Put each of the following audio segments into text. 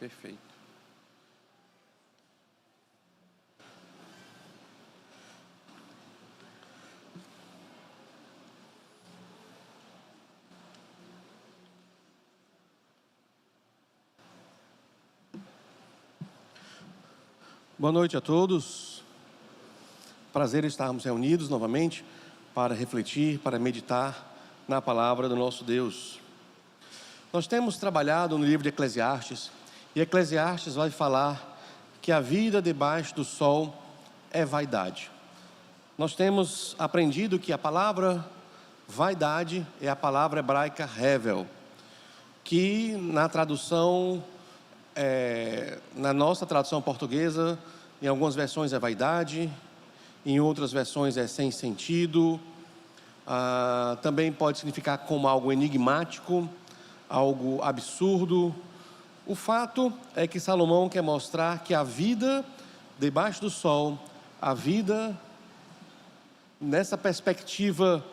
Perfeito. Boa noite a todos. Prazer estarmos reunidos novamente para refletir, para meditar na palavra do nosso Deus. Nós temos trabalhado no livro de Eclesiastes, e Eclesiastes vai falar que a vida debaixo do sol é vaidade. Nós temos aprendido que a palavra vaidade é a palavra hebraica hevel, que na tradução, na nossa tradução portuguesa, em algumas versões é vaidade, em outras versões é sem sentido, também pode significar como algo enigmático, algo absurdo. O fato é que Salomão quer mostrar que a vida debaixo do sol, a vida nessa perspectiva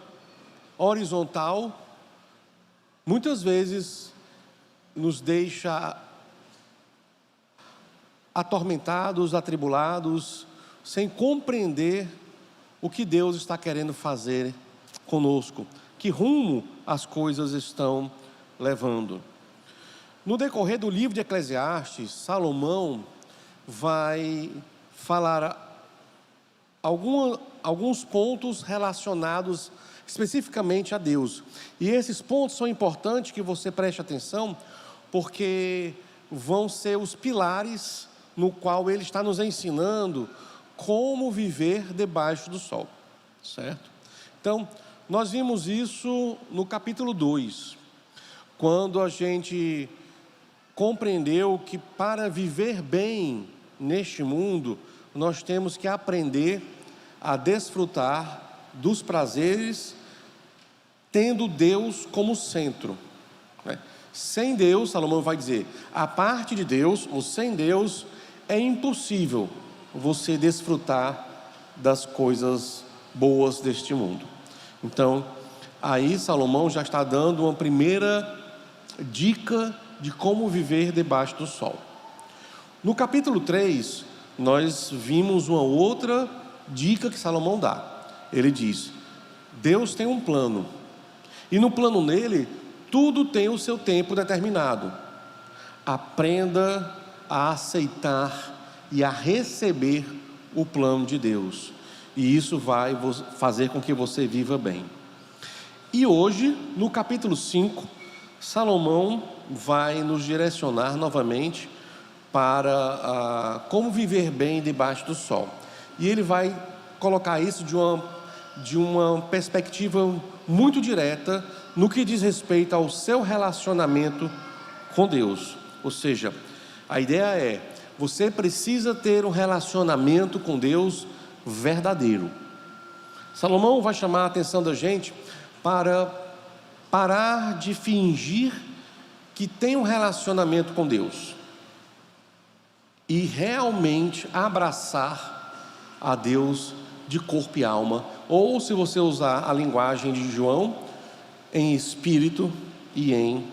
horizontal, muitas vezes nos deixa atormentados, atribulados, sem compreender o que Deus está querendo fazer conosco, que rumo as coisas estão levando. No decorrer do livro de Eclesiastes, Salomão vai falar alguns pontos relacionados especificamente a Deus. E esses pontos são importantes que você preste atenção, porque vão ser os pilares no qual ele está nos ensinando como viver debaixo do sol, certo? Então, nós vimos isso no capítulo 2, quando a gente compreendeu que para viver bem neste mundo, nós temos que aprender a desfrutar dos prazeres, tendo Deus como centro, né? Sem Deus, Salomão vai dizer, a parte de Deus, ou sem Deus, é impossível você desfrutar das coisas boas deste mundo. Então, aí Salomão já está dando uma primeira dica de como viver debaixo do sol. No capítulo 3, nós vimos uma outra dica que Salomão dá. Ele diz, Deus tem um plano, e no plano dele, tudo tem o seu tempo determinado. Aprenda a aceitar e a receber o plano de Deus, e isso vai fazer com que você viva bem. E hoje, no capítulo 5, Salomão vai nos direcionar novamente para como viver bem debaixo do sol, e ele vai colocar isso de uma perspectiva muito direta no que diz respeito ao seu relacionamento com Deus. Ou seja, a ideia é, você precisa ter um relacionamento com Deus verdadeiro. Salomão vai chamar a atenção da gente para parar de fingir que tem um relacionamento com Deus e realmente abraçar a Deus de corpo e alma, ou se você usar a linguagem de João, em espírito e em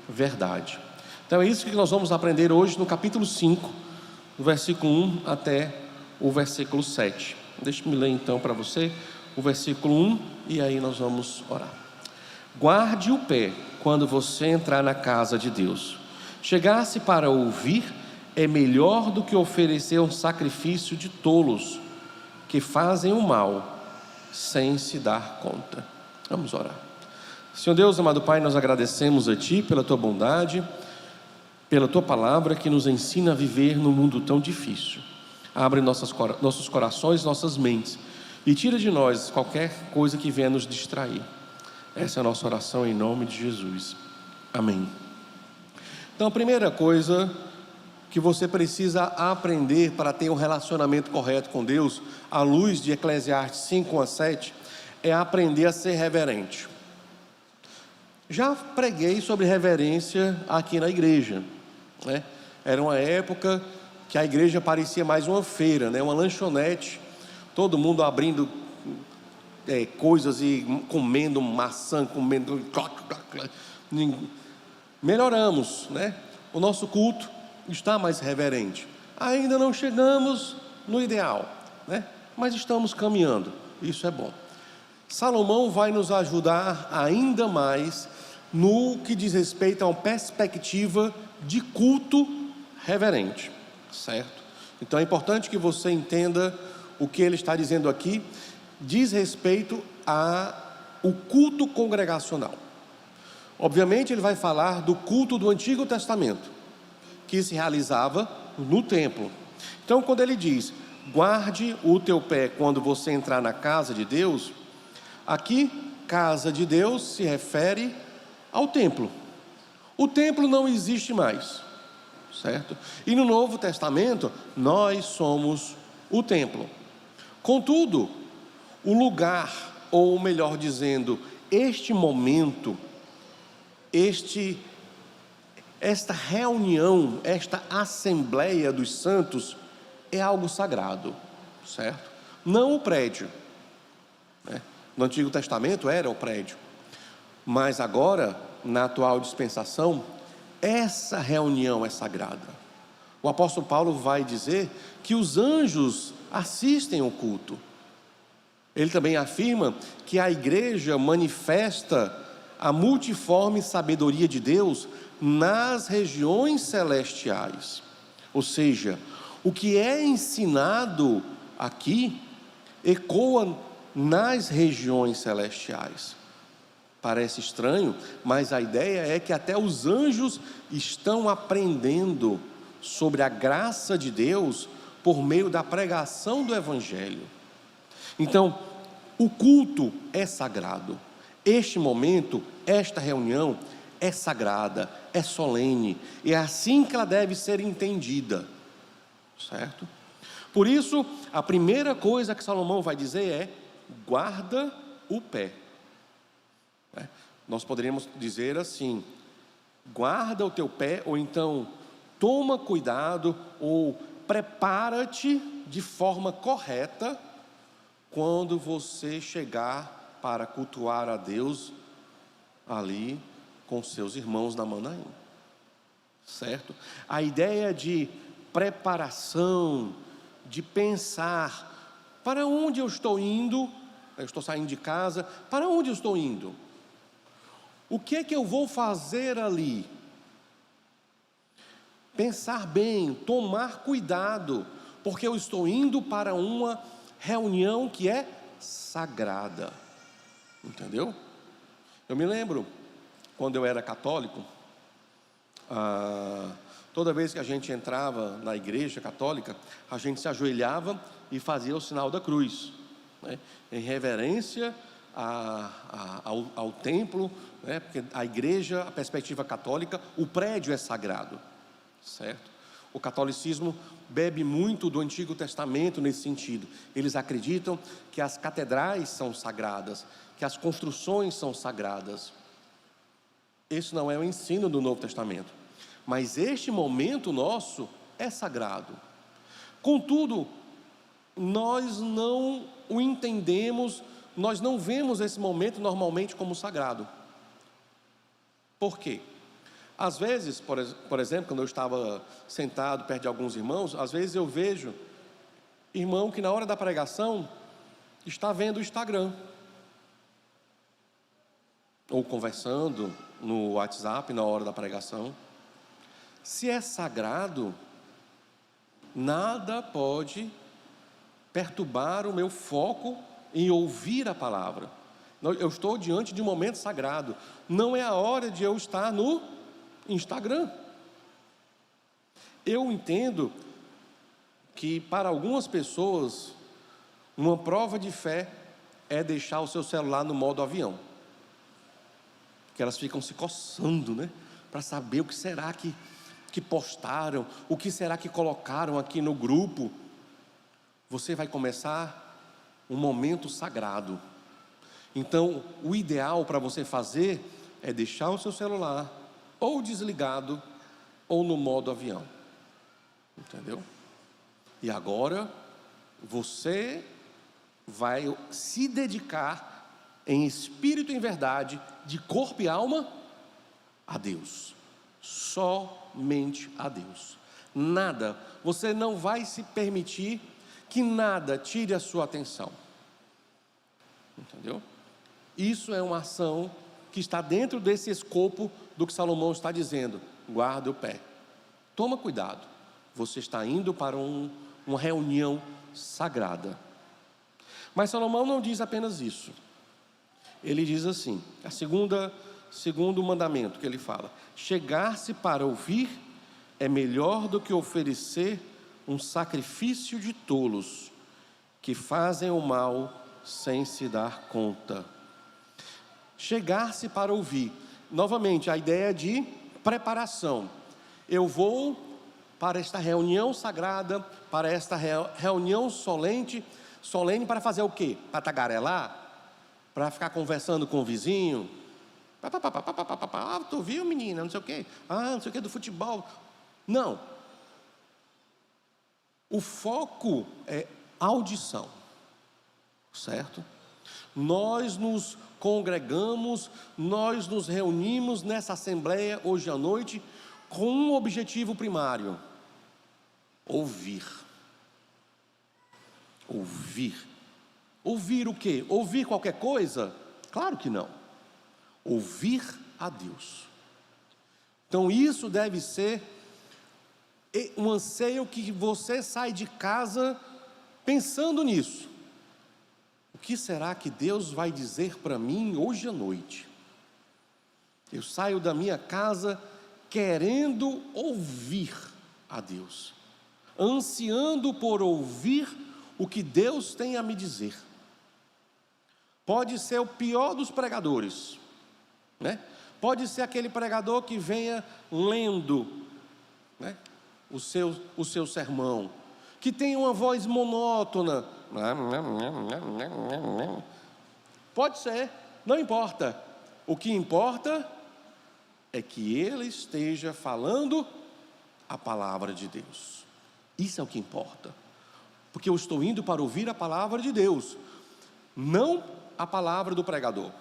verdade. Então é isso que nós vamos aprender hoje no capítulo 5, do versículo 1 até o versículo 7. Deixa-me ler então para você o versículo 1 e aí nós vamos orar. Guarde o pé quando você entrar na casa de Deus. Chegar-se para ouvir é melhor do que oferecer um sacrifício de tolos que fazem o mal sem se dar conta. Vamos orar. Senhor Deus, amado Pai, nós agradecemos a Ti pela Tua bondade, pela Tua palavra que nos ensina a viver num mundo tão difícil. Abre nossos corações, nossas mentes e tira de nós qualquer coisa que venha nos distrair. Essa é a nossa oração em nome de Jesus. Amém. Então a primeira coisa que você precisa aprender para ter um relacionamento correto com Deus, à luz de Eclesiastes 5 a 7, é aprender a ser reverente. Já preguei sobre reverência aqui na igreja, né? Era uma época que a igreja parecia mais uma feira, né? Uma lanchonete, todo mundo abrindo coisas e comendo maçã, comendo... Melhoramos, né? O nosso culto, está mais reverente. Ainda não chegamos no ideal, né? Mas estamos caminhando, isso é bom. Salomão vai nos ajudar ainda mais no que diz respeito a uma perspectiva de culto reverente, certo? Então é importante que você entenda o que ele está dizendo aqui, diz respeito ao culto congregacional. Obviamente ele vai falar do culto do Antigo Testamento, que se realizava no templo. Então quando ele diz, guarde o teu pé quando você entrar na casa de Deus, aqui, casa de Deus se refere ao templo. O templo não existe mais, certo? E no Novo Testamento, nós somos o templo. Contudo, o lugar, ou melhor dizendo, este momento, esta reunião, esta assembleia dos santos, é algo sagrado, certo? Não o prédio, né? No Antigo Testamento era o prédio, mas agora, na atual dispensação, essa reunião é sagrada. O apóstolo Paulo vai dizer que os anjos assistem ao culto. Ele também afirma que a igreja manifesta a multiforme sabedoria de Deus nas regiões celestiais. Ou seja, o que é ensinado aqui ecoa nas regiões celestiais. Parece estranho, mas a ideia é que até os anjos estão aprendendo sobre a graça de Deus por meio da pregação do Evangelho. Então, o culto é sagrado. Este momento, esta reunião é sagrada, é solene, é assim que ela deve ser entendida, certo? Por isso, a primeira coisa que Salomão vai dizer é: guarda o pé. Nós poderíamos dizer assim: guarda o teu pé, ou então toma cuidado, ou prepara-te de forma correta quando você chegar para cultuar a Deus ali com seus irmãos na Manaim, certo? A ideia de preparação, de pensar, para onde eu estou indo? Eu estou saindo de casa, para onde eu estou indo? O que é que eu vou fazer ali? Pensar bem, tomar cuidado, porque eu estou indo para uma reunião que é sagrada, entendeu? Eu me lembro, quando eu era católico, toda vez que a gente entrava na igreja católica, a gente se ajoelhava e fazia o sinal da cruz, né? Em reverência ao templo, né? Porque a igreja, a perspectiva católica, o prédio é sagrado, certo? O catolicismo bebe muito do Antigo Testamento nesse sentido. Eles acreditam que as catedrais são sagradas, que as construções são sagradas. Esse não é o ensino do Novo Testamento, mas este momento nosso é sagrado. Contudo, nós não o entendemos, nós não vemos esse momento normalmente como sagrado. Por quê? Às vezes, por exemplo, quando eu estava sentado perto de alguns irmãos, às vezes eu vejo irmão que na hora da pregação está vendo o Instagram, ou conversando no WhatsApp na hora da pregação. Se é sagrado, nada pode perturbar o meu foco em ouvir a palavra. Eu estou diante de um momento sagrado, não é a hora de eu estar no Instagram. Eu entendo que para algumas pessoas uma prova de fé é deixar o seu celular no modo avião, que elas ficam se coçando, né, para saber o que será que postaram, o que será que colocaram aqui no grupo. Você vai começar um momento sagrado. Então, o ideal para você fazer é deixar o seu celular ou desligado ou no modo avião, entendeu? E agora você vai se dedicar em espírito e em verdade, de corpo e alma, a Deus, somente a Deus. Nada. Você não vai se permitir que nada tire a sua atenção. Entendeu? Isso é uma ação que está dentro desse escopo do que Salomão está dizendo. Guarda o pé. Toma cuidado. Você está indo para uma reunião sagrada. Mas Salomão não diz apenas isso. Ele diz assim, segundo mandamento que ele fala: chegar-se para ouvir é melhor do que oferecer um sacrifício de tolos, que fazem o mal sem se dar conta. Chegar-se para ouvir. Novamente, a ideia de preparação. Eu vou para esta reunião sagrada, para esta reunião solene para fazer o quê? Para tagarelar? Para ficar conversando com o vizinho? Tu viu, menina? Não sei o quê. Não sei o quê do futebol. Não. O foco é audição. Certo? Nós nos congregamos, nós nos reunimos nessa assembleia hoje à noite com um objetivo primário: ouvir. Ouvir. Ouvir o quê? Ouvir qualquer coisa? Claro que não. Ouvir a Deus. Então isso deve ser um anseio que você sai de casa pensando nisso. O que será que Deus vai dizer para mim hoje à noite? Eu saio da minha casa querendo ouvir a Deus, ansiando por ouvir o que Deus tem a me dizer. Pode ser o pior dos pregadores, né? Pode ser aquele pregador que venha lendo, né, o seu sermão, que tem uma voz monótona. Pode ser, não importa. O que importa é que ele esteja falando a palavra de Deus. Isso é o que importa. Porque eu estou indo para ouvir a palavra de Deus, não a palavra do pregador.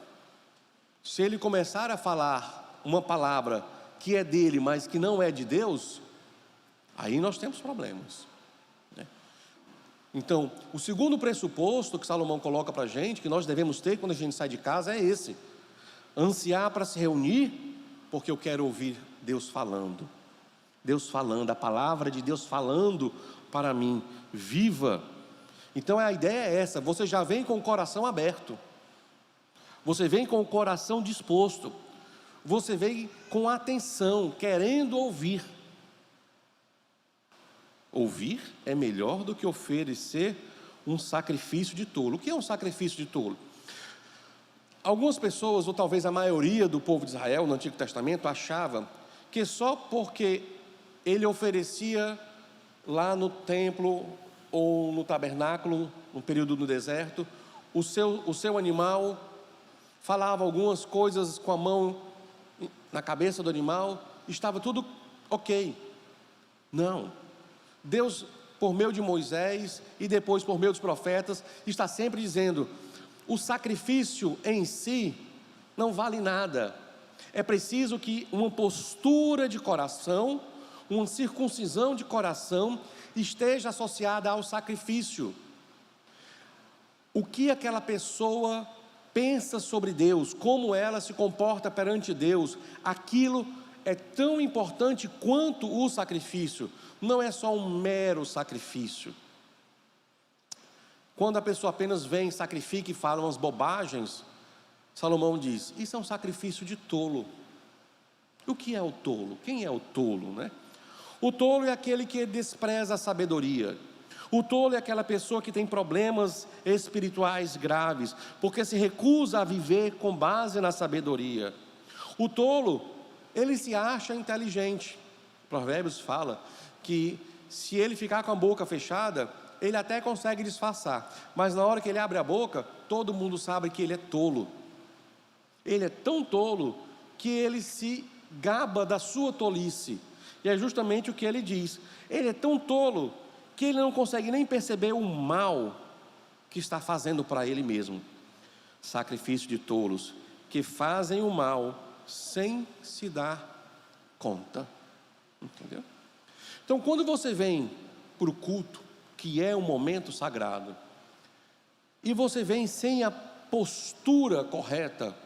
Se ele começar a falar uma palavra que é dele, mas que não é de Deus, aí nós temos problemas. Então, o segundo pressuposto que Salomão coloca para a gente, que nós devemos ter quando a gente sai de casa, é esse: ansiar para se reunir, porque eu quero ouvir Deus falando. Deus falando, a palavra de Deus falando para mim, viva. Então a ideia é essa: você já vem com o coração aberto, você vem com o coração disposto, você vem com atenção, querendo ouvir. Ouvir é melhor do que oferecer um sacrifício de tolo. O que é um sacrifício de tolo? Algumas pessoas, ou talvez a maioria do povo de Israel no Antigo Testamento, achava que só porque ele oferecia lá no templo ou no tabernáculo, no período do deserto, o seu animal, falava algumas coisas com a mão na cabeça do animal, estava tudo ok. Não. Deus, por meio de Moisés e depois por meio dos profetas, está sempre dizendo: o sacrifício em si não vale nada. É preciso que uma postura de coração, uma circuncisão de coração esteja associada ao sacrifício. O que aquela pessoa pensa sobre Deus, como ela se comporta perante Deus, aquilo é tão importante quanto o sacrifício. Não é só um mero sacrifício. Quando a pessoa apenas vem, sacrifica e fala umas bobagens, Salomão diz: isso é um sacrifício de tolo. O que é o tolo? Quem é o tolo, né? O tolo é aquele que despreza a sabedoria. O tolo é aquela pessoa que tem problemas espirituais graves, porque se recusa a viver com base na sabedoria. O tolo, ele se acha inteligente. Provérbios fala que se ele ficar com a boca fechada, ele até consegue disfarçar, mas na hora que ele abre a boca, todo mundo sabe que ele é tolo. Ele é tão tolo que ele se gaba da sua tolice, e é justamente o que ele diz. Ele é tão tolo que ele não consegue nem perceber o mal que está fazendo para ele mesmo. Sacrifício de tolos, que fazem o mal sem se dar conta. Entendeu? Então, quando você vem para o culto, que é um momento sagrado, e você vem sem a postura correta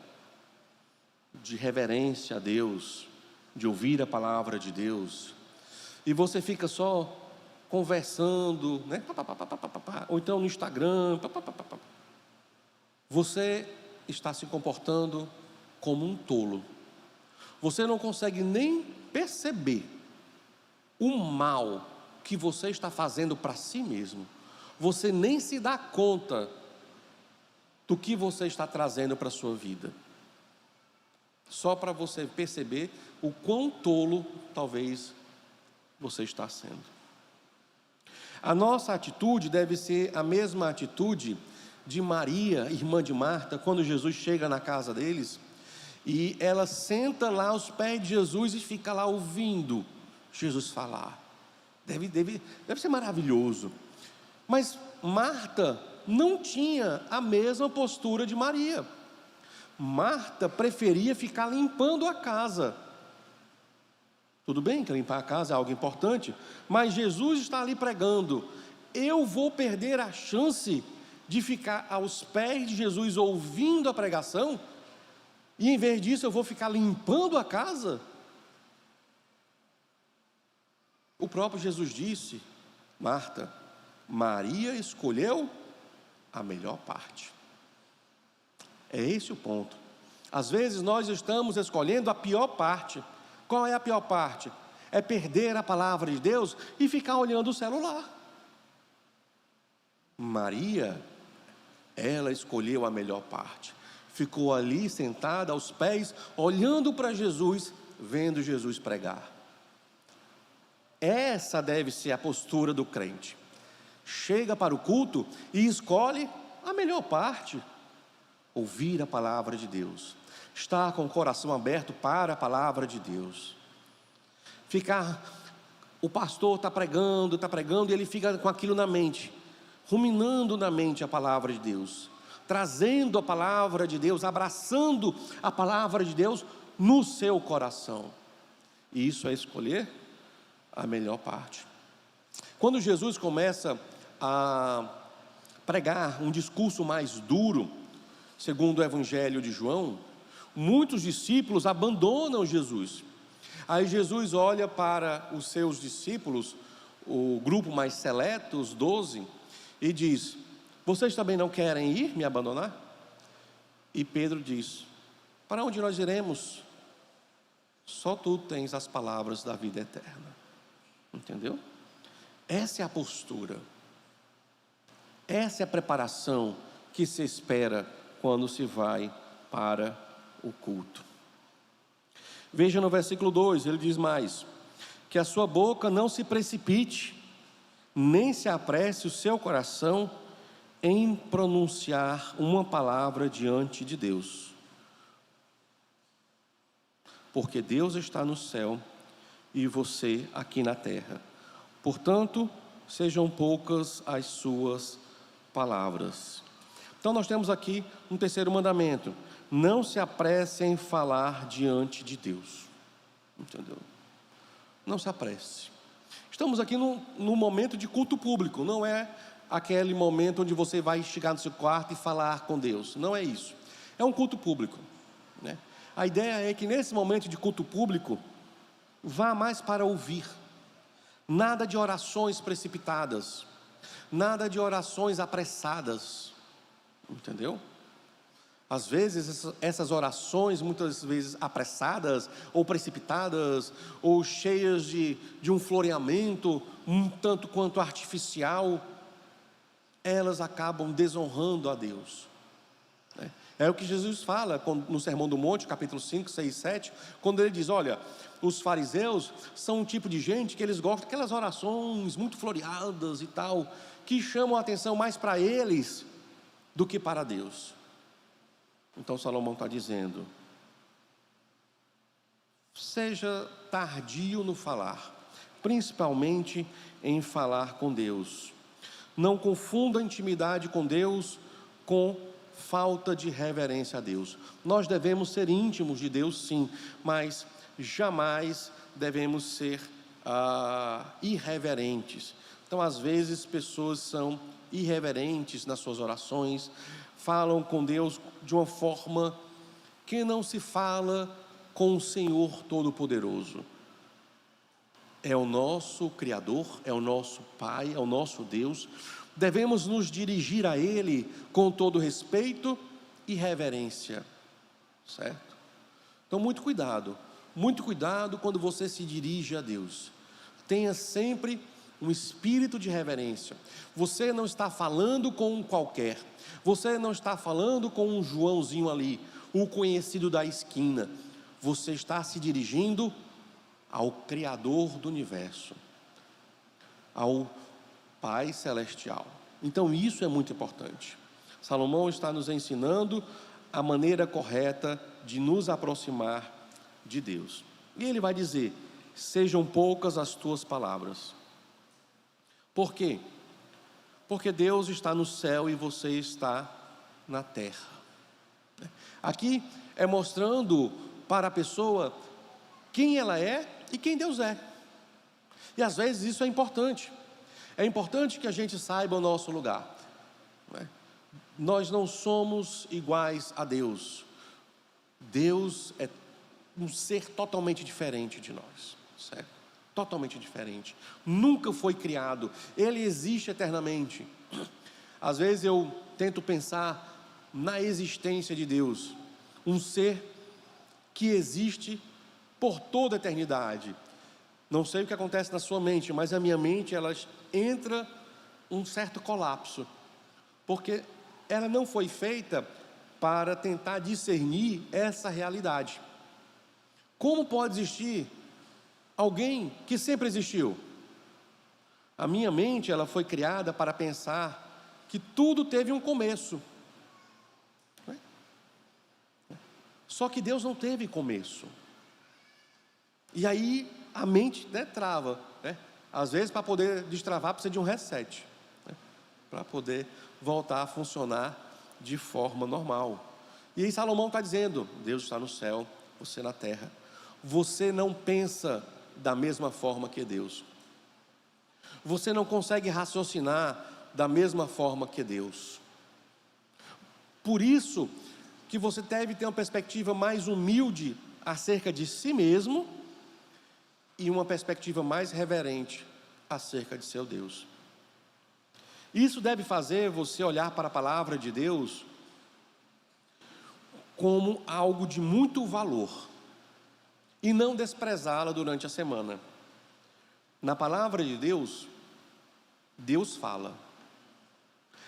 de reverência a Deus, de ouvir a palavra de Deus, e você fica só conversando, né? Ou então no Instagram, você está se comportando como um tolo. Você não consegue nem perceber o mal que você está fazendo para si mesmo. Você nem se dá conta do que você está trazendo para a sua vida. Só para você perceber o quão tolo talvez você está sendo. A nossa atitude deve ser a mesma atitude de Maria, irmã de Marta, quando Jesus chega na casa deles, e ela senta lá aos pés de Jesus e fica lá ouvindo Jesus falar. Deve ser maravilhoso. Mas Marta não tinha a mesma postura de Maria. Marta preferia ficar limpando a casa. Tudo bem que limpar a casa é algo importante, mas Jesus está ali pregando. Eu vou perder a chance de ficar aos pés de Jesus ouvindo a pregação, e em vez disso eu vou ficar limpando a casa? O próprio Jesus disse: Marta, Maria escolheu a melhor parte. É esse o ponto. Às vezes nós estamos escolhendo a pior parte. Qual é a pior parte? É perder a palavra de Deus e ficar olhando o celular. Maria, ela escolheu a melhor parte. Ficou ali sentada aos pés, olhando para Jesus, vendo Jesus pregar. Essa deve ser a postura do crente. Chega para o culto e escolhe a melhor parte. Ouvir a palavra de Deus, estar com o coração aberto para a palavra de Deus. O pastor está pregando e ele fica com aquilo na mente, ruminando na mente a palavra de Deus, trazendo a palavra de Deus, abraçando a palavra de Deus no seu coração. E isso é escolher a melhor parte. Quando Jesus começa a pregar um discurso mais duro, segundo o Evangelho de João, muitos discípulos abandonam Jesus. Aí Jesus olha para os seus discípulos, o grupo mais seleto, os 12, e diz: vocês também não querem ir me abandonar? E Pedro diz: para onde nós iremos? Só tu tens as palavras da vida eterna. Entendeu? Essa é a postura. Essa é a preparação que se espera quando se vai para o culto. Veja no versículo 2, ele diz mais: que a sua boca não se precipite, nem se apresse o seu coração em pronunciar uma palavra diante de Deus. Porque Deus está no céu e você aqui na terra. Portanto, sejam poucas as suas palavras. Então nós temos aqui um terceiro mandamento: não se apresse em falar diante de Deus. Entendeu? Não se apresse. Estamos aqui num momento de culto público, não é aquele momento onde você vai chegar no seu quarto e falar com Deus. Não é isso. É um culto público, né? A ideia é que nesse momento de culto público, vá mais para ouvir. Nada de orações precipitadas, nada de orações apressadas. Entendeu? Às vezes essas orações, muitas vezes apressadas, ou precipitadas, ou cheias de um floreamento, um tanto quanto artificial, elas acabam desonrando a Deus. É o que Jesus fala no Sermão do Monte, capítulo 5, 6 e 7, quando ele diz: olha, os fariseus são um tipo de gente que eles gostam daquelas orações muito floreadas e tal, que chamam a atenção mais para eles do que para Deus. Então Salomão está dizendo: seja tardio no falar, principalmente em falar com Deus. Não confunda a intimidade com Deus com falta de reverência a Deus. Nós devemos ser íntimos de Deus, sim, mas jamais devemos ser irreverentes. Então, às vezes, pessoas são irreverentes nas suas orações, falam com Deus de uma forma que não se fala com o Senhor Todo-Poderoso. É o nosso Criador, é o nosso Pai, é o nosso Deus. Devemos nos dirigir a Ele com todo respeito e reverência, certo? Então, muito cuidado quando você se dirige a Deus. Tenha sempre um espírito de reverência. Você não está falando com um qualquer, você não está falando com um Joãozinho ali, o conhecido da esquina. Você está se dirigindo ao Criador do universo, ao Pai Celestial. Então isso é muito importante. Salomão está nos ensinando a maneira correta de nos aproximar de Deus. E ele vai dizer: sejam poucas as tuas palavras. Por quê? Porque Deus está no céu e você está na terra. Aqui é mostrando para a pessoa quem ela é e quem Deus é. E às vezes isso é importante. É importante que a gente saiba o nosso lugar, não é? Nós não somos iguais a Deus. Deus é um ser totalmente diferente de nós, certo? Totalmente diferente. Nunca foi criado. Ele existe eternamente. Às vezes eu tento pensar na existência de Deus, um ser que existe por toda a eternidade. Não sei o que acontece na sua mente, mas a minha mente, ela entra um certo colapso, porque ela não foi feita para tentar discernir essa realidade. Como pode existir alguém que sempre existiu? A minha mente, ela foi criada para pensar que tudo teve um começo. Só que Deus não teve começo. E aí a mente, trava, né? Às vezes, para poder destravar, precisa de um reset, né? Para poder voltar a funcionar de forma normal. E aí Salomão está dizendo: Deus está no céu, você na terra. Você não pensa da mesma forma que Deus. Você não consegue raciocinar da mesma forma que Deus. Por isso que você deve ter uma perspectiva mais humilde acerca de si mesmo e uma perspectiva mais reverente acerca de seu Deus. Isso deve fazer você olhar para a palavra de Deus como algo de muito valor e não desprezá-la durante a semana. Na palavra de Deus, Deus fala.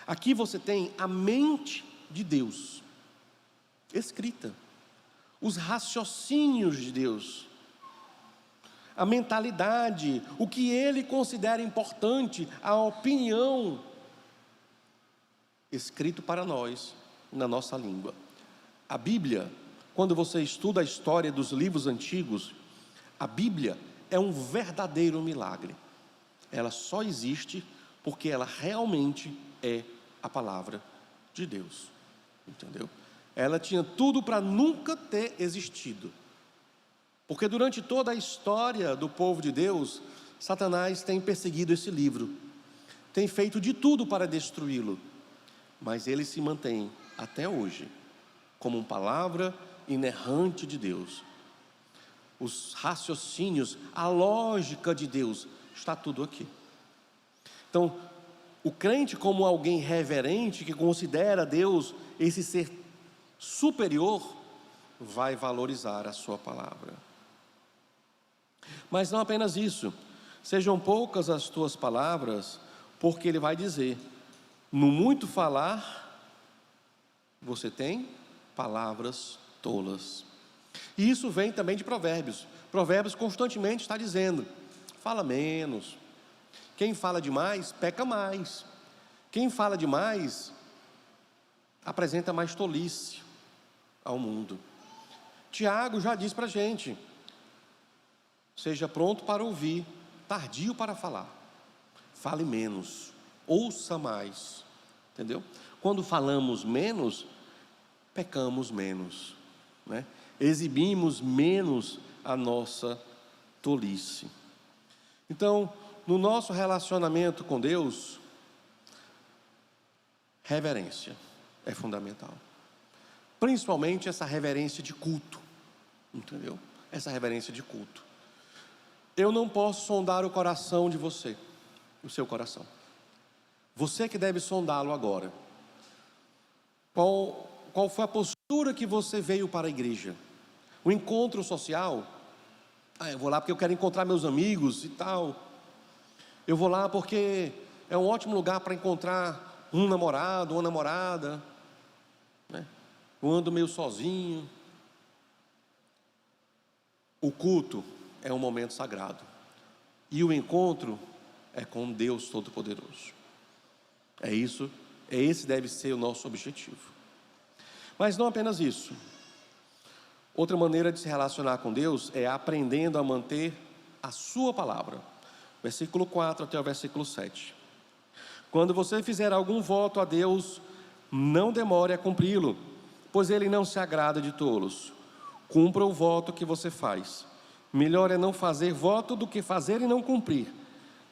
Aqui você tem a mente de Deus escrita, os raciocínios de Deus, a mentalidade, o que Ele considera importante, a opinião, escrito para nós, na nossa língua. A Bíblia, quando você estuda a história dos livros antigos, a Bíblia é um verdadeiro milagre. Ela só existe porque ela realmente é a palavra de Deus, entendeu? Ela tinha tudo para nunca ter existido, porque durante toda a história do povo de Deus, Satanás tem perseguido esse livro, tem feito de tudo para destruí-lo, mas ele se mantém até hoje como uma palavra inerrante de Deus. Os raciocínios, a lógica de Deus, está tudo aqui. Então, o crente, como alguém reverente, que considera Deus esse ser superior, vai valorizar a sua palavra. Mas não apenas isso: sejam poucas as tuas palavras, porque ele vai dizer: no muito falar, você tem palavras tolas. E isso vem também de Provérbios. Provérbios constantemente está dizendo: fala menos. Quem fala demais, peca mais. Quem fala demais, apresenta mais tolice ao mundo. Tiago já diz para a gente: seja pronto para ouvir, tardio para falar. Fale menos, ouça mais. Entendeu? Quando falamos menos, pecamos menos, né? Exibimos menos a nossa tolice. Então, no nosso relacionamento com Deus, reverência é fundamental. Principalmente essa reverência de culto, entendeu? Essa reverência de culto. Eu não posso sondar o coração de você, o seu coração. Você que deve sondá-lo agora. Qual foi a postura que você veio para a igreja? O encontro social? Eu vou lá porque eu quero encontrar meus amigos e tal. Eu vou lá porque é um ótimo lugar para encontrar um namorado, uma namorada, né? Eu ando meio sozinho. O culto é um momento sagrado. E o encontro é com Deus Todo-Poderoso. Esse deve ser o nosso objetivo. Mas não apenas isso. Outra maneira de se relacionar com Deus é aprendendo a manter a sua palavra. Versículo 4 até o versículo 7. Quando você fizer algum voto a Deus, não demore a cumpri-lo, pois Ele não se agrada de tolos. Cumpra o voto que você faz. Melhor é não fazer voto do que fazer e não cumprir.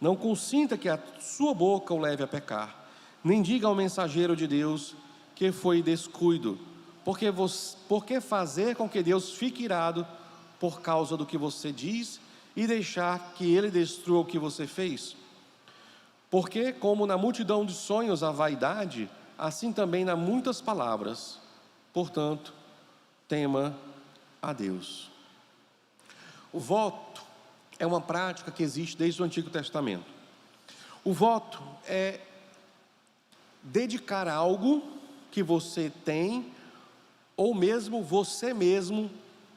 Não consinta que a sua boca o leve a pecar. Nem diga ao mensageiro de Deus que foi descuido. Porque fazer com que Deus fique irado por causa do que você diz e deixar que Ele destrua o que você fez? Porque como na multidão de sonhos há vaidade, assim também há muitas palavras. Portanto, tema a Deus. O voto é uma prática que existe desde o Antigo Testamento. O voto é dedicar algo que você tem, ou mesmo você mesmo,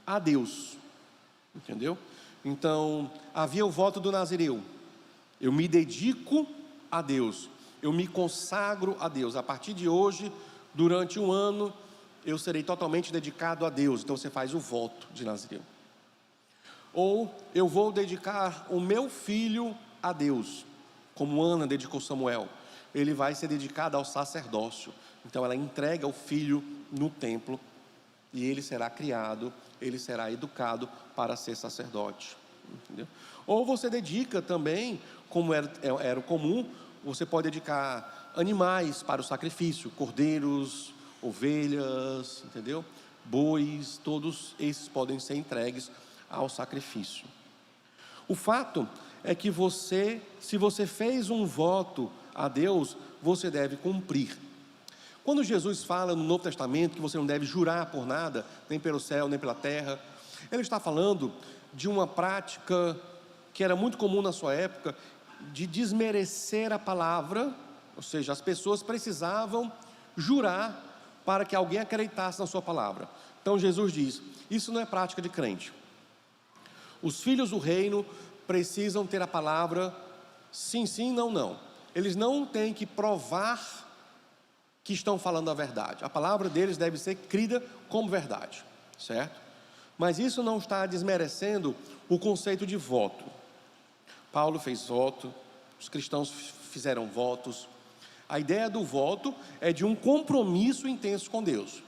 a Deus. Entendeu? Então, havia o voto do nazireu. Eu me dedico a Deus. Eu me consagro a Deus. A partir de hoje, durante um ano, eu serei totalmente dedicado a Deus. Então, você faz o voto de nazireu. Ou eu vou dedicar o meu filho a Deus, como Ana dedicou Samuel. Ele vai ser dedicado ao sacerdócio. Então ela entrega o filho no templo e ele será criado, ele será educado para ser sacerdote. Entendeu? Ou você dedica também, como era o comum, você pode dedicar animais para o sacrifício, cordeiros, ovelhas, entendeu? Bois, todos esses podem ser entregues ao sacrifício. O fato é que se você fez um voto a Deus, você deve cumprir. Quando Jesus fala no Novo Testamento que você não deve jurar por nada, nem pelo céu, nem pela terra, Ele está falando de uma prática que era muito comum na sua época, de desmerecer a palavra, ou seja, as pessoas precisavam jurar para que alguém acreditasse na sua palavra. Então Jesus diz, isso não é prática de crente. Os filhos do reino precisam ter a palavra sim, sim, não, não. Eles não têm que provar que estão falando a verdade. A palavra deles deve ser crida como verdade, certo? Mas isso não está desmerecendo o conceito de voto. Paulo fez voto, os cristãos fizeram votos. A ideia do voto é de um compromisso intenso com Deus.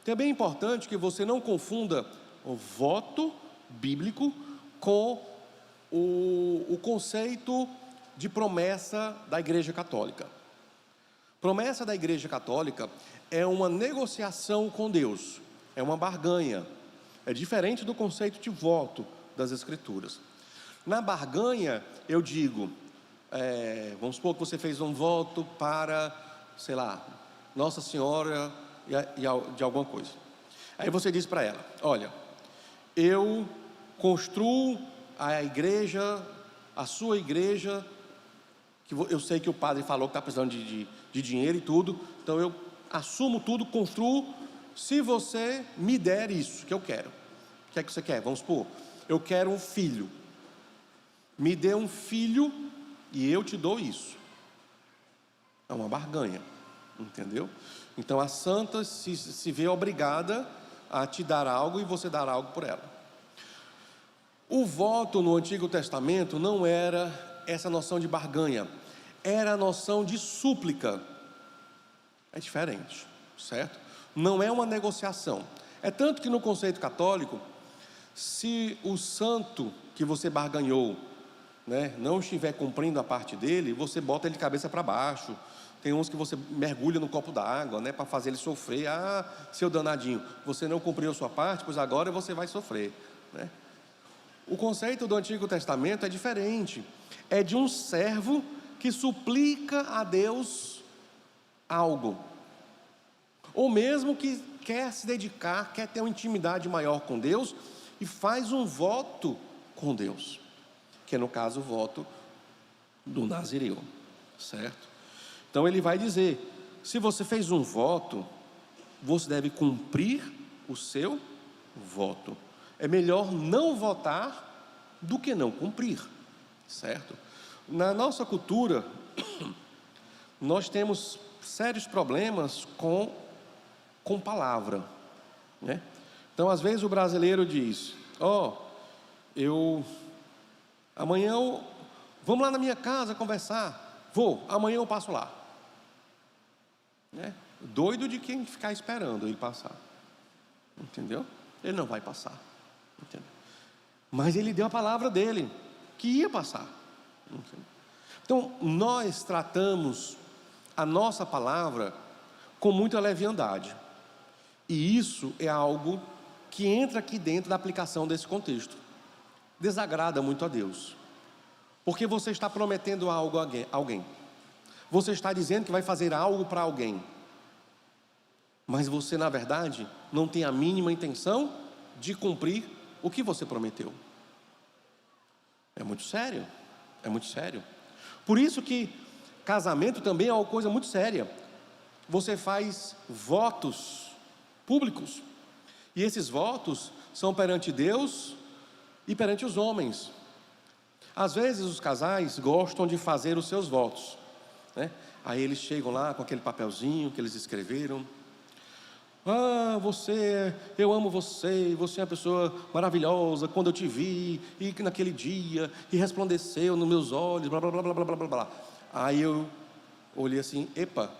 Também é importante que você não confunda o voto bíblico com o conceito de promessa da Igreja Católica. Promessa da Igreja Católica é uma negociação com Deus, é uma barganha, é diferente do conceito de voto das Escrituras. Na barganha, eu digo, vamos supor que você fez um voto para, sei lá, Nossa Senhora de alguma coisa. Aí você diz para ela, olha, eu construo a igreja, a sua igreja, que eu sei que o padre falou que está precisando de dinheiro e tudo, então eu assumo tudo, construo, se você me der isso que eu quero. O que é que você quer? Vamos supor, eu quero um filho, me dê um filho e eu te dou isso. É uma barganha, entendeu? Então a santa se vê obrigada a te dar algo e você dar algo por ela. O voto no Antigo Testamento não era essa noção de barganha, era a noção de súplica. É diferente, certo? Não é uma negociação. É tanto que no conceito católico, se o santo que você barganhou né, não estiver cumprindo a parte dele, você bota ele de cabeça para baixo. Tem uns que você mergulha no copo d'água, né, para fazer ele sofrer. Ah, seu danadinho, você não cumpriu a sua parte, pois agora você vai sofrer, né? O conceito do Antigo Testamento é diferente. É de um servo que suplica a Deus algo, ou mesmo que quer se dedicar, quer ter uma intimidade maior com Deus e faz um voto com Deus, que é no caso o voto do Nazireu, certo? Então ele vai dizer: se você fez um voto, você deve cumprir o seu voto. É melhor não votar do que não cumprir, certo? Na nossa cultura, nós temos sérios problemas com palavra, né? Então, às vezes o brasileiro diz: amanhã vamos lá na minha casa conversar. Amanhã eu passo lá, né? Doido de quem ficar esperando ele passar, entendeu? Ele não vai passar, entendeu? Mas ele deu a palavra dele, que ia passar, entendeu? Então, nós tratamos a nossa palavra com muita leviandade, e isso é algo que entra aqui dentro da aplicação desse contexto. Desagrada muito a Deus, porque você está prometendo algo a alguém, você está dizendo que vai fazer algo para alguém, mas você na verdade não tem a mínima intenção de cumprir o que você prometeu. É muito sério, é muito sério. Por isso que casamento também é uma coisa muito séria. Você faz votos públicos, e esses votos são perante Deus e perante os homens. Às vezes os casais gostam de fazer os seus votos, né? Aí eles chegam lá com aquele papelzinho que eles escreveram: eu amo você, você é uma pessoa maravilhosa, quando eu te vi, e que naquele dia, e resplandeceu nos meus olhos, blá blá blá blá blá blá blá. Aí eu olhei assim: epa,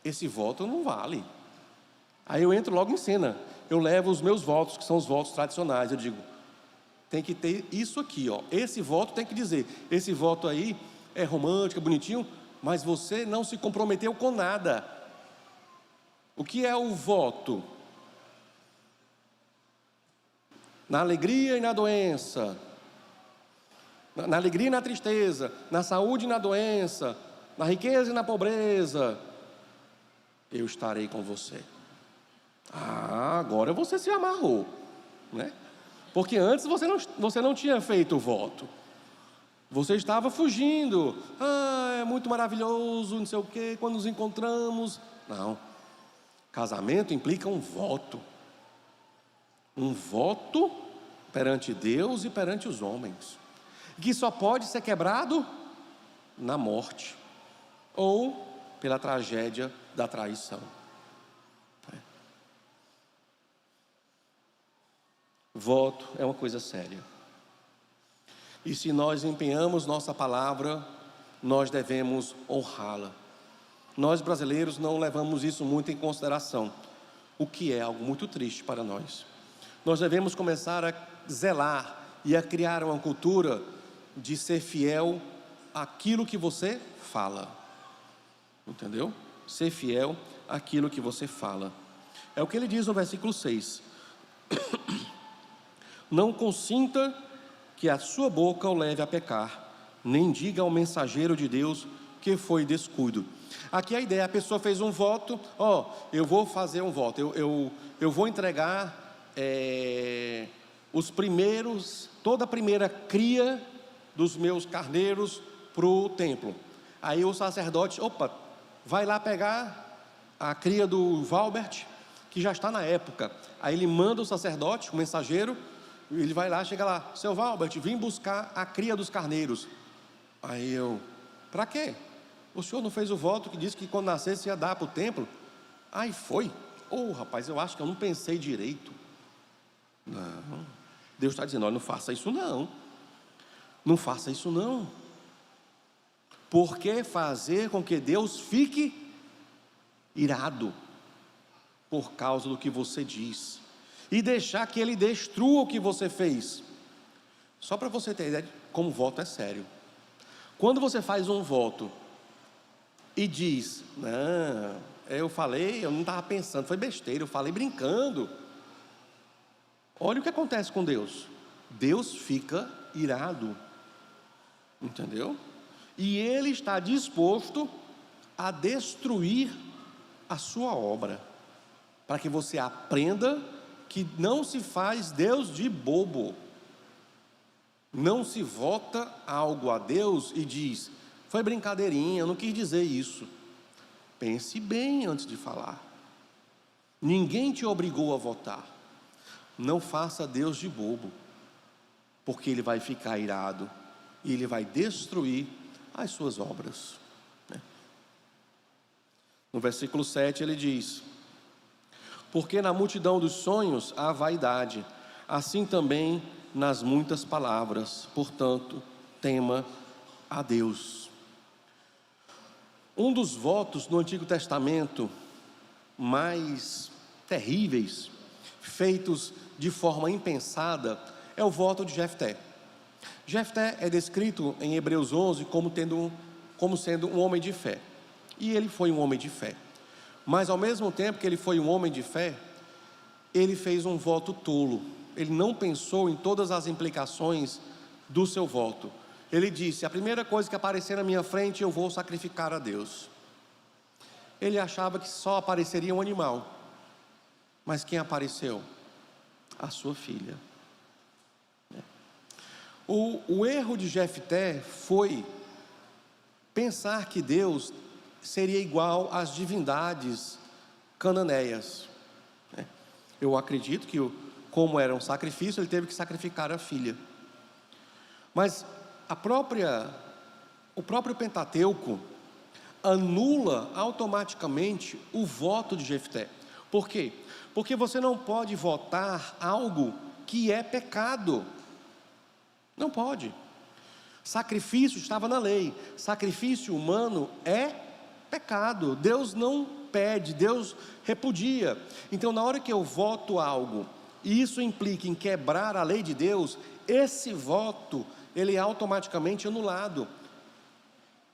esse voto não vale. Aí eu entro logo em cena, eu levo os meus votos, que são os votos tradicionais. Eu digo: tem que ter isso aqui, esse voto tem que dizer, esse voto aí é romântico, é bonitinho, mas você não se comprometeu com nada. O que é o voto? Na alegria e na doença, na alegria e na tristeza, na saúde e na doença, na riqueza e na pobreza, eu estarei com você. Agora você se amarrou, né? Porque antes você não tinha feito o voto, você estava fugindo. É muito maravilhoso, não sei o quê, quando nos encontramos. Não, casamento implica um voto perante Deus e perante os homens, que só pode ser quebrado na morte ou pela tragédia da traição. Voto é uma coisa séria, e se nós empenhamos nossa palavra, nós devemos honrá-la. Nós brasileiros não levamos isso muito em consideração, o que é algo muito triste para nós. Nós devemos começar a zelar e a criar uma cultura de ser fiel àquilo que você fala, entendeu? Ser fiel àquilo que você fala. É o que ele diz no versículo 6. Não consinta que a sua boca o leve a pecar, nem diga ao mensageiro de Deus que foi descuido. Aqui a ideia: a pessoa fez um voto, eu vou fazer um voto, eu vou entregar toda a primeira cria dos meus carneiros para o templo. Aí o sacerdote, vai lá pegar a cria do Valbert, que já está na época. Aí ele manda o sacerdote, o mensageiro, ele vai lá, chega lá: seu Valbert, vim buscar a cria dos carneiros. Aí para quê? O senhor não fez o voto que disse que quando nascesse ia dar para o templo? Aí foi. Rapaz, eu acho que eu não pensei direito. Não, Deus está dizendo: olha, não faça isso não. Não faça isso não. Por que fazer com que Deus fique irado por causa do que você diz, e deixar que Ele destrua o que você fez? Só para você ter ideia, como voto é sério. Quando você faz um voto e diz, não, eu falei, eu não estava pensando, foi besteira, eu falei brincando. Olha o que acontece com Deus. Deus fica irado, entendeu? E Ele está disposto a destruir a sua obra, para que você aprenda que não se faz Deus de bobo. Não se vota algo a Deus e diz, foi brincadeirinha, eu não quis dizer isso. Pense bem antes de falar. Ninguém te obrigou a votar. Não faça Deus de bobo, porque Ele vai ficar irado e Ele vai destruir as suas obras. No versículo 7 ele diz, porque na multidão dos sonhos há vaidade, assim também nas muitas palavras, portanto, tema a Deus. Um dos votos no Antigo Testamento mais terríveis, feitos de forma impensada, é o voto de Jefté. Jefté é descrito em Hebreus 11 como sendo um homem de fé. E ele foi um homem de fé. Mas ao mesmo tempo que ele foi um homem de fé, ele fez um voto tolo. Ele não pensou em todas as implicações do seu voto. Ele disse, a primeira coisa que aparecer na minha frente, eu vou sacrificar a Deus. Ele achava que só apareceria um animal. Mas quem apareceu? A sua filha. O erro de Jefté foi pensar que Deus seria igual às divindades cananeias. Eu acredito que, como era um sacrifício, ele teve que sacrificar a filha. Mas o próprio Pentateuco anula automaticamente o voto de Jefté. Por quê? Porque você não pode votar algo que é pecado. Não pode. Sacrifício estava na lei. Sacrifício humano é pecado. Deus não pede, Deus repudia. Então, na hora que eu voto algo, e isso implica em quebrar a lei de Deus, esse voto, ele é automaticamente anulado.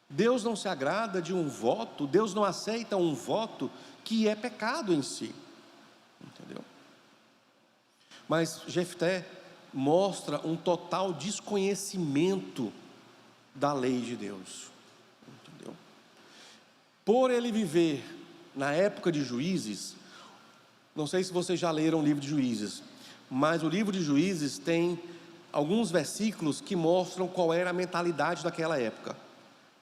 Deus não se agrada de um voto, Deus não aceita um voto que é pecado em si. Entendeu? Mas Jefté mostra um total desconhecimento da lei de Deus. Entendeu? Por ele viver na época de Juízes, não sei se vocês já leram o livro de Juízes, mas o livro de Juízes tem alguns versículos que mostram qual era a mentalidade daquela época.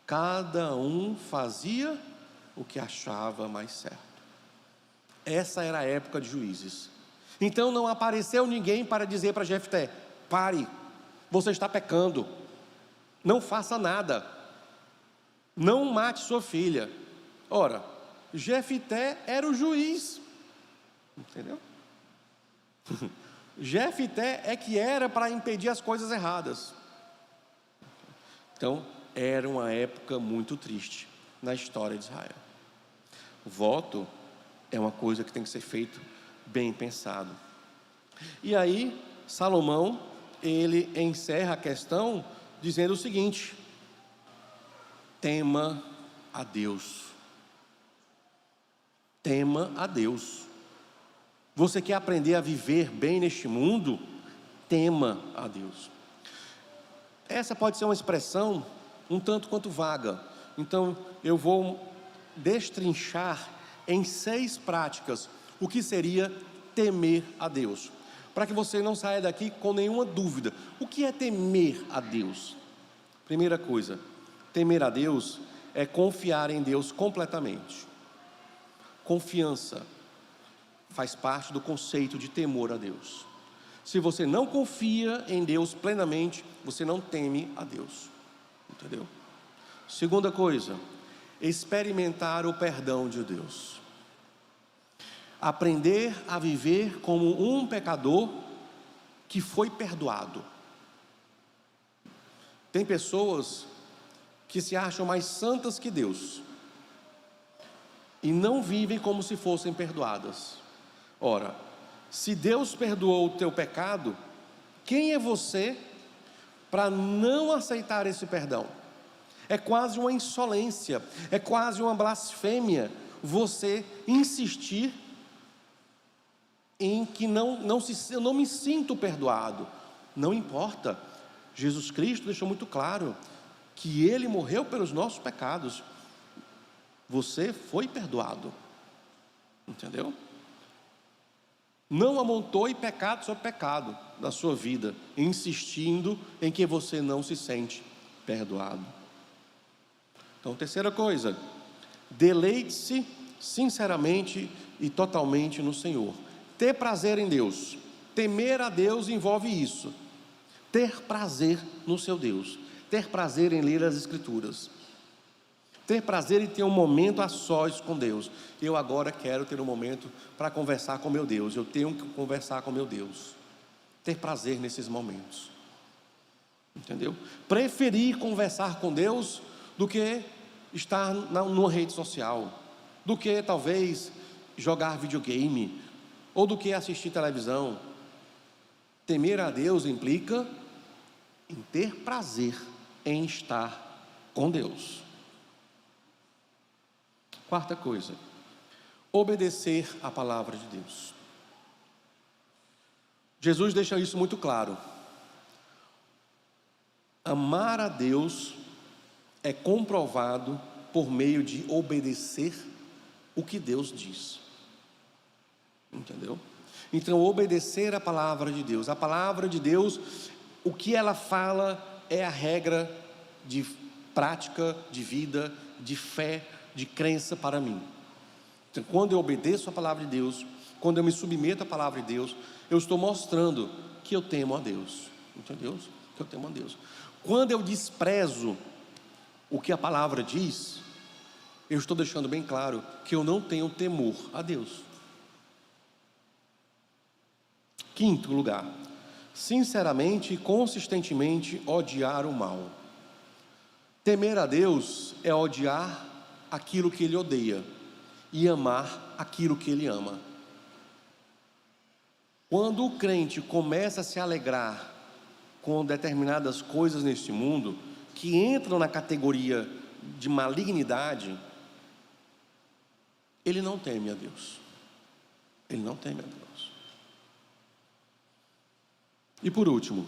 Cada um fazia o que achava mais certo. Essa era a época de Juízes. Então não apareceu ninguém para dizer para Jefté, pare, você está pecando, não faça nada, não mate sua filha. Ora, Jefté era o juiz, entendeu? Jefté é que era para impedir as coisas erradas. Então, era uma época muito triste na história de Israel. O voto é uma coisa que tem que ser feito bem pensado. E aí, Salomão, ele encerra a questão dizendo o seguinte: tema a Deus. Tema a Deus. Você quer aprender a viver bem neste mundo? Tema a Deus. Essa pode ser uma expressão um tanto quanto vaga. Então, eu vou destrinchar em 6 práticas o que seria temer a Deus, para que você não saia daqui com nenhuma dúvida. O que é temer a Deus? Primeira coisa, temer a Deus é confiar em Deus completamente. Confiança faz parte do conceito de temor a Deus. Se você não confia em Deus plenamente, você não teme a Deus. Entendeu? Segunda coisa, experimentar o perdão de Deus. Aprender a viver como um pecador que foi perdoado. Tem pessoas que se acham mais santas que Deus e não vivem como se fossem perdoadas. Ora, se Deus perdoou o teu pecado, quem é você para não aceitar esse perdão. É quase uma insolência, é quase uma blasfêmia você insistir em que eu não me sinto perdoado. Não importa, Jesus Cristo deixou muito claro que Ele morreu pelos nossos pecados. Você foi perdoado, entendeu? Não amontoe pecado sobre pecado na sua vida, insistindo em que você não se sente perdoado. Então, terceira coisa, deleite-se sinceramente e totalmente no Senhor. Ter prazer em Deus, temer a Deus envolve isso. Ter prazer no seu Deus, ter prazer em ler as Escrituras, ter prazer em ter um momento a sós com Deus. Eu agora quero ter um momento para conversar com meu Deus, eu tenho que conversar com meu Deus. Ter prazer nesses momentos, entendeu? Preferir conversar com Deus do que estar numa rede social, do que talvez jogar videogame, ou do que assistir televisão. Temer a Deus implica em ter prazer em estar com Deus. Quarta coisa, obedecer a palavra de Deus. Jesus deixa isso muito claro. Amar a Deus é comprovado por meio de obedecer o que Deus diz. Entendeu? Então, obedecer a palavra de Deus. A palavra de Deus, o que ela fala é a regra de prática, de vida, de fé, de crença para mim. Então, quando eu obedeço a palavra de Deus, quando eu me submeto à palavra de Deus, eu estou mostrando que eu temo a Deus. Entendeu? Que eu temo a Deus. Quando eu desprezo o que a palavra diz, eu estou deixando bem claro que eu não tenho temor a Deus. Quinto lugar, sinceramente e consistentemente odiar o mal. Temer a Deus é odiar aquilo que Ele odeia e amar aquilo que Ele ama. Quando o crente começa a se alegrar com determinadas coisas neste mundo, que entram na categoria de malignidade, ele não teme a Deus. Ele não teme a Deus. E por último,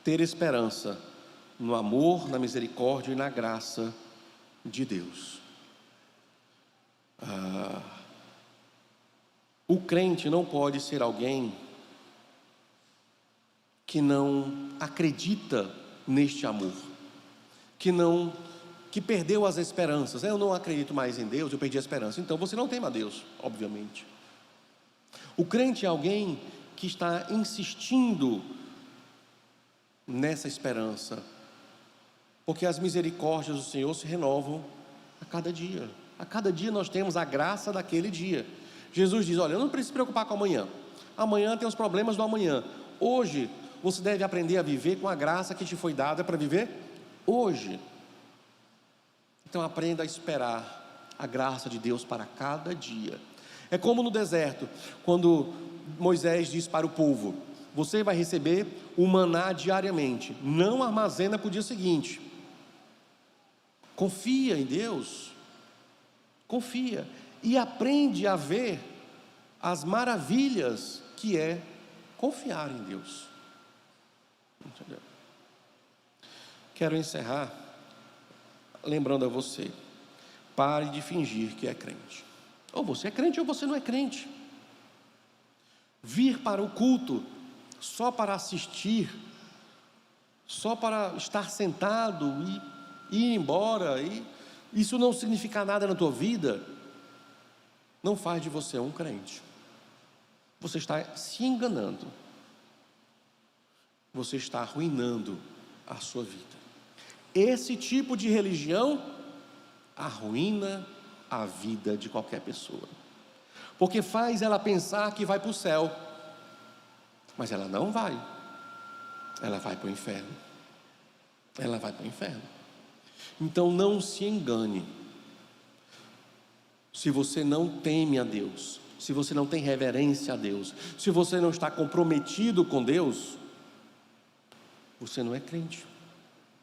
ter esperança no amor, na misericórdia e na graça de Deus. O crente não pode ser alguém que não acredita neste amor, que perdeu as esperanças. Eu não acredito mais em Deus, eu perdi a esperança. Então você não teme a Deus, obviamente. O crente é alguém que está insistindo nessa esperança, porque as misericórdias do Senhor se renovam a cada dia. A cada dia nós temos a graça daquele dia. Jesus diz: olha, eu não preciso se preocupar com amanhã. Amanhã tem os problemas do amanhã. Hoje você deve aprender a viver com a graça que te foi dada para viver hoje. Então aprenda a esperar a graça de Deus para cada dia. É como no deserto, quando Moisés diz para o povo: você vai receber o maná diariamente, não armazena para o dia seguinte. Confia em Deus, confia, e aprende a ver as maravilhas que é confiar em Deus. Entendeu? Quero encerrar lembrando a você: pare de fingir que é crente. Ou você é crente ou você não é crente. Vir para o culto só para assistir, só para estar sentado e ir embora, e isso não significa nada na tua vida, não faz de você um crente. Você está se enganando, você está arruinando a sua vida. Esse tipo de religião arruína a vida de qualquer pessoa, porque faz ela pensar que vai para o céu, mas ela não vai. Ela vai para o inferno. Ela vai para o inferno. Então não se engane. Se você não teme a Deus, se você não tem reverência a Deus, se você não está comprometido com Deus, você não é crente.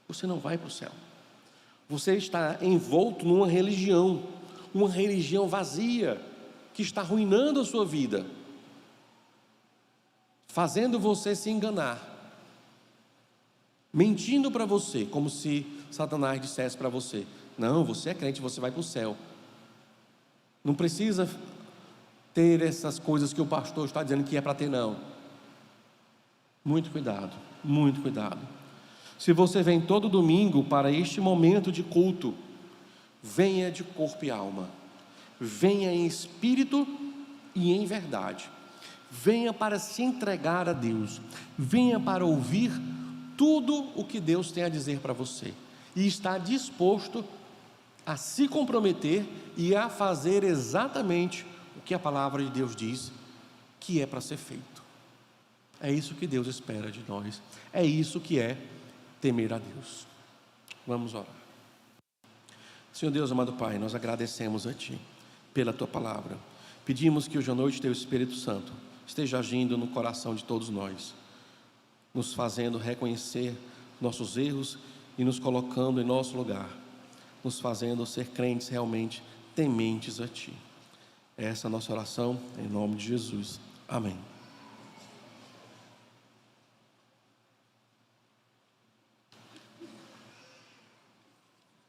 você não vai para o céu. Você está envolto numa religião vazia, que está arruinando a sua vida, fazendo você se enganar, mentindo para você, como se Satanás dissesse para você: não, você é crente, você vai para o céu. Não precisa ter essas coisas que o pastor está dizendo que é para ter, não. Muito cuidado, muito cuidado. Se você vem todo domingo para este momento de culto, venha de corpo e alma, venha em espírito e em verdade, venha para se entregar a Deus, venha para ouvir tudo o que Deus tem a dizer para você, e está disposto a se comprometer e a fazer exatamente o que a palavra de Deus diz que é para ser feito. É isso que Deus espera de nós, é isso que é temer a Deus. Vamos orar. Senhor Deus, amado Pai, nós agradecemos a Ti pela Tua palavra. Pedimos que hoje à noite Teu Espírito Santo esteja agindo no coração de todos nós, nos fazendo reconhecer nossos erros e nos colocando em nosso lugar, nos fazendo ser crentes realmente tementes a Ti. Essa é a nossa oração, em nome de Jesus. Amém.